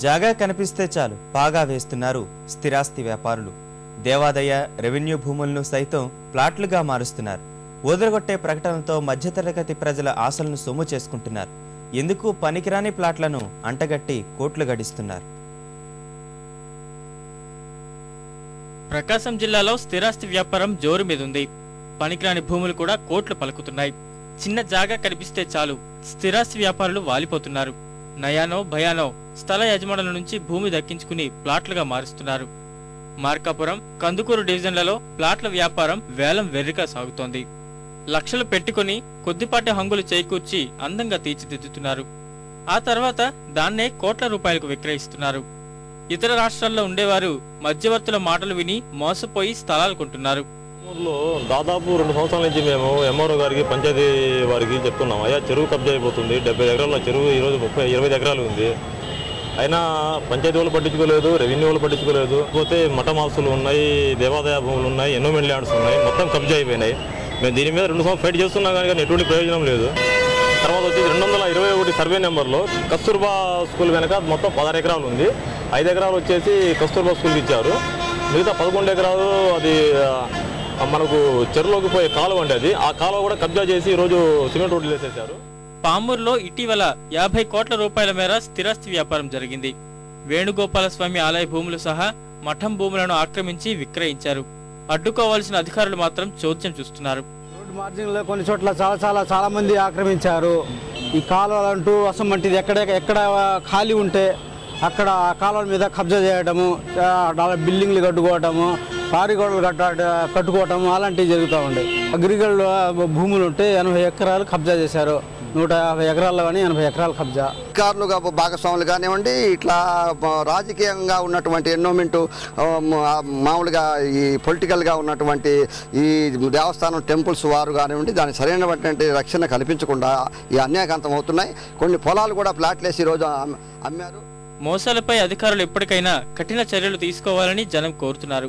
జాగా కనిపిస్తే చాలు పాగా వేస్తున్నారు స్థిరాస్తి వ్యాపారులు. దేవాదాయ రెవెన్యూ భూములను సైతం ప్లాట్లుగా మారుస్తున్నారు. ఊదరగొట్టే ప్రకటనలతో మధ్యతరగతి ప్రజల ఆశలను సొమ్ము చేసుకుంటున్నారు. ఎందుకు పనికిరాని ప్లాట్లను అంటగట్టి కోట్లు గడిస్తున్నారు. ప్రకాశం జిల్లాలో స్థిరాస్తి వ్యాపారం జోరు మీదుంది. పనికిరాని భూములు కూడా కోట్లు పలుకుతున్నాయి. చిన్న జాగా కనిపిస్తే చాలు స్థిరాస్తి వ్యాపారులు వాలిపోతున్నారు. నయానో భయానో స్థల యజమానుల నుంచి భూమి దక్కించుకుని ప్లాట్లుగా మారుస్తున్నారు. మార్కాపురం, కందుకూరు డివిజన్లలో ప్లాట్ల వ్యాపారం వేలం వెర్రిగా సాగుతోంది. లక్షలు పెట్టుకుని కొద్దిపాటి హంగులు చేకూర్చి అందంగా తీర్చిదిద్దుతున్నారు. ఆ తర్వాత దాన్నే కోట్ల రూపాయలకు విక్రయిస్తున్నారు. ఇతర రాష్ట్రాల్లో ఉండేవారు మధ్యవర్తుల మాటలు విని మోసపోయి స్థలాలు కొంటున్నారు. దాదాపు 2 సంవత్సరాల నుంచి మేము ఎంఆర్ఓ గారికి, పంచాయతీ వారికి చెప్తున్నాం, అయ్యా చెరువు కబ్జా అయిపోతుంది, 70 ఎకరాల చెరువు ఈరోజు 20 ఎకరాలు ఉంది. అయినా పంచాయతీ వాళ్ళు పట్టించుకోలేదు, రెవెన్యూ వాళ్ళు పట్టించుకోలేదు. పోతే మఠం హౌసులు ఉన్నాయి, దేవాదాయ భూములు ఉన్నాయి, ఎన్నోమెంట్ ల్యాండ్స్ ఉన్నాయి, మొత్తం కబ్జా అయిపోయినాయి. మేము దీని మీద 2 సంవత్సరాలు ఫైట్ చేస్తున్నాం కానీ ఎటువంటి ప్రయోజనం లేదు. తర్వాత వచ్చి 221 సర్వే నెంబర్లో కస్తూర్బా స్కూల్ వెనక మొత్తం 16 ఎకరాలు ఉంది. 5 ఎకరాలు వచ్చేసి కస్తూర్బా స్కూల్కి ఇచ్చారు. మిగతా 11 ఎకరాలు అది మనకు చెరువులోకి పోయే కాలువ అంటే అది, ఆ కాలువ కూడా కబ్జా చేసి ఈరోజు సిమెంట్ రోడ్లు వేసేశారు. పామూరులో ఇటీవల 50 కోట్ల రూపాయల మేర స్థిరాస్తి వ్యాపారం జరిగింది. వేణుగోపాల స్వామి ఆలయ భూములు సహా మఠం భూములను ఆక్రమించి విక్రయించారు. అడ్డుకోవాల్సిన అధికారులు మాత్రం చోద్యం చూస్తున్నారు. రోడ్డు మార్జిన్లో కొన్ని చోట్ల చాలా మంది ఆక్రమించారు. ఈ కాలువలంటూ అసమంటిది ఎక్కడ ఖాళీ ఉంటే అక్కడ ఆ కాలువల మీద కబ్జా చేయడము, బిల్డింగ్లు కట్టుకోవటము, పారిగోడలు కట్టుకోవటము అలాంటివి జరుగుతూ ఉండే. అగ్రికల్చర్ భూములు ఉంటే 80 ఎకరాలు కబ్జా చేశారు. 150 ఎకరాల్లో కానీ 80 ఎకరాలు కబ్జా. అధికారులుగా భాగస్వాములు కానివ్వండి, ఇట్లా రాజకీయంగా ఉన్నటువంటి ఎన్నోమెంటు, మామూలుగా ఈ పొలిటికల్గా ఉన్నటువంటి ఈ దేవస్థానం టెంపుల్స్ వారు కానివ్వండి, దానికి సరైనటువంటి రక్షణ కల్పించకుండా ఈ అన్యాయకాంతం అవుతున్నాయి. కొన్ని పొలాలు కూడా ప్లాట్లేసి ఈరోజు అమ్మారు. మోసాలపై అధికారులు ఎప్పటికైనా కఠిన చర్యలు తీసుకోవాలని జనం కోరుతున్నారు.